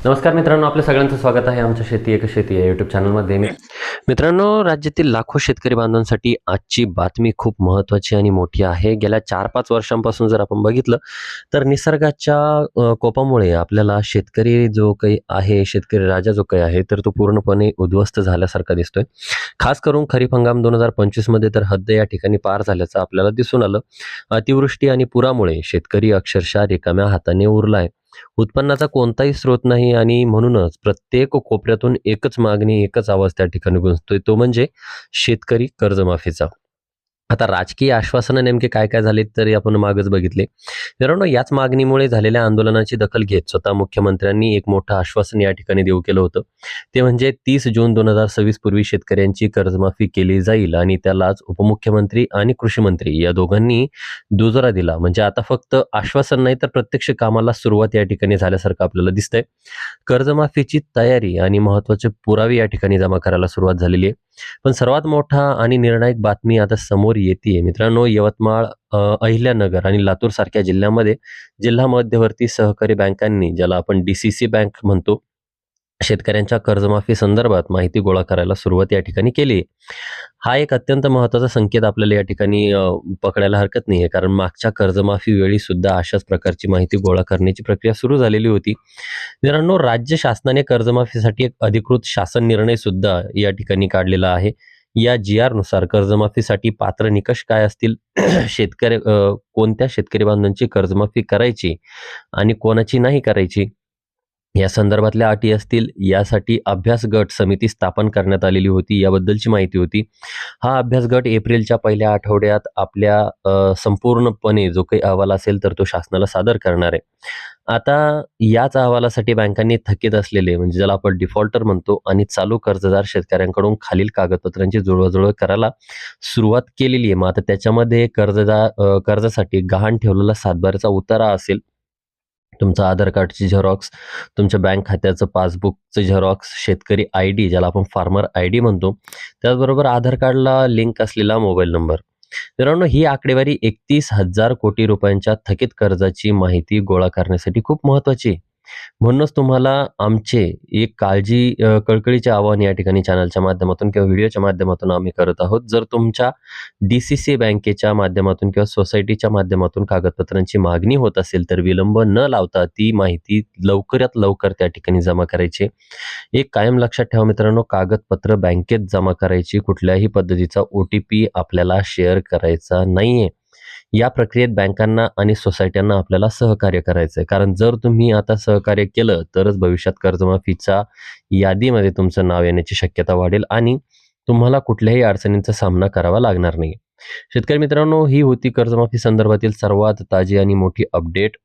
नमस्कार मित्रांनो, आपल्या सगळ्यांचं स्वागत आहे आमच्या शेती एक शेती या यूट्यूब चॅनलमध्ये. मित्रांनो, राज्यातील लाखो शेतकरी बांधवांसाठी आजची बातमी खूप महत्त्वाची आणि मोठी आहे. गेल्या 4-5 वर्षांपासून जर आपण बघितलं तर निसर्गाच्या कोपामुळे आपल्याला शेतकरी जो काही आहे, शेतकरी राजा जो काही आहे, तर तो पूर्णपणे उद्ध्वस्त झाल्यासारखा दिसतोय. खास करून खरीप हंगाम 2025 मध्ये तर हद्द या ठिकाणी पार झाल्याचं आपल्याला दिसून आलं. अतिवृष्टी आणि पुरामुळे शेतकरी अक्षरशः रिकाम्या हाताने उरलाय. उत्पन्नाचा कोणताही स्रोत नाही आणि म्हणूनच प्रत्येक कोपऱ्यातून एकच मागणी, एकच आवाज त्या ठिकाणी गुंजतोय, तो म्हणजे शेतकरी कर्जमाफीचा. आता राजकीय आश्वासनं नेमके काय-काय झालेत तरी आपण मागच बघितले. मित्रांनो, याच मागणीमुळे झालेल्या आंदोलनाची दखल घेत स्वतः मुख्यमंत्र्यांनी एक मोठं आश्वासन या ठिकाणी देऊ केलं होतं. ते म्हणजे 30 जून 2026 पूर्वी शेतकऱ्यांची कर्जमाफी केली जाईल आणि त्यालाच उपमुख्यमंत्री आणि कृषी मंत्री या दोघांनी दुजोरा दिला. म्हणजे आता फक्त आश्वासन नाही तर प्रत्यक्ष कामाला सुरुवात या ठिकाणी झाल्यासारखं आपल्याला दिसतंय. कर्जमाफीची तयारी आणि महत्त्वाचे पुरावे या ठिकाणी जमा करायला सुरुवात झालेली आहे. पण सर्वात मोठा आणि निर्णायक बातमी आता समोर येते मित्रांनो. यवतमाळ, अहिल्यानगर आणि लातूर सारख्या जिल्ह्यामध्ये जिल्हा मध्यवर्ती सहकारी बँकांनी, ज्याला आपण DCC बँक म्हणतो, शेतकऱ्यांच्या कर्जमाफी संदर्भात माहिती गोळा करायला सुरुवात या ठिकाणी केली आहे. हा एक अत्यंत महत्त्वाचा संकेत आपल्याला या ठिकाणी पकडायला हरकत नाही आहे. कारण मागच्या कर्जमाफी वेळी सुद्धा अशाच प्रकारची माहिती गोळा करण्याची प्रक्रिया सुरू झालेली होती. मित्रांनो, राज्य शासनाने कर्जमाफीसाठी एक अधिकृत शासन निर्णय सुद्धा या ठिकाणी काढलेला आहे. या GR नुसार कर्जमाफीसाठी पात्र निकष काय असतील, कोणत्या शेतकरी बांधवांची कर्जमाफी करायची आणि कोणाची नाही करायची, या संदर्भातल्या अटी असतील, यासाठी अभ्यास गट समिती स्थापन करण्यात आलेली होती, याबद्दलची माहिती होती. हा अभ्यास गट एप्रिलच्या पहिल्या आठवड्यात आपल्या संपूर्णपणे जो काही अहवाल असेल तर तो शासनाला सादर करणार आहे. आता याच अहवालासाठी बँकांनी थकीत असलेले, म्हणजे ज्याला आपण डिफॉल्टर म्हणतो, आणि चालू कर्जदार शेतकऱ्यांकडून खालील कागदपत्रांची जुळवाजुळव करायला सुरुवात केलेली आहे. मग आता त्याच्यामध्ये कर्जासाठी गहाण ठेवलेला सातबाराचा उतारा असेल, तुमचं आधार कार्डची झेरॉक्स, तुमच्या बँक खात्याचं पासबुकचं झेरॉक्स, शेतकरी ID ज्याला आपण फार्मर ID म्हणतो, त्याचबरोबर आधार कार्डला लिंक असलेला मोबाईल नंबर. मित्रांनो, ही आकडेवारी 31,000 कोटी रुपयांच्या थकीत कर्जाची माहिती गोळा करण्यासाठी खूप महत्त्वाची आहे. म्हणूनच तुम्हाला आमचे एक कळकळीचे आवाहन या ठिकाणी चॅनलच्या माध्यमातून किंवा व्हिडिओच्या माध्यमातून आम्ही करत आहोत. जर तुमच्या DCC बँकेच्या माध्यमातून किंवा सोसायटीच्या माध्यमातून कागदपत्रांची मागणी होत असेल तर विलंब न लावता ती माहिती लवकरात लवकर त्या ठिकाणी जमा करायची. एक कायम लक्षात ठेवा मित्रांनो, कागदपत्र बँकेत जमा करायची, कुठल्याही पद्धतीचा OTP आपल्याला शेअर करायचा नाहीये. या प्रक्रियेत बँकांना आणि सोसायट्यांना आपल्याला सहकार्य करायचं आहे. कारण जर तुम्ही आता सहकार्य केलं तरच भविष्यात कर्जमाफीच्या यादीमध्ये तुमचं नाव येण्याची शक्यता वाढेल आणि तुम्हाला कुठल्याही अडचणींचा सामना करावा लागणार नाही. शेतकरी मित्रांनो, ही होती कर्जमाफी संदर्भातील सर्वात ताजी आणि मोठी अपडेट.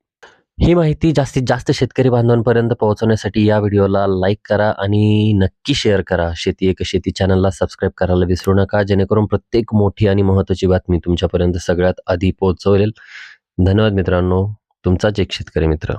ही माहिती जास्तीत जास्त शेतकरी बांधवांपर्यंत पोहोचवण्यासाठी या व्हिडिओला लाईक करा आणि नक्की शेअर करा. शेती एक शेती चॅनलला सबस्क्राईब करायला विसरू नका, जेणेकरून प्रत्येक मोठी आणि महत्त्वाची बातमी तुमच्यापर्यंत सगळ्यात आधी पोहोचवेल. धन्यवाद मित्रांनो, तुमचाच एक शेतकरी मित्र.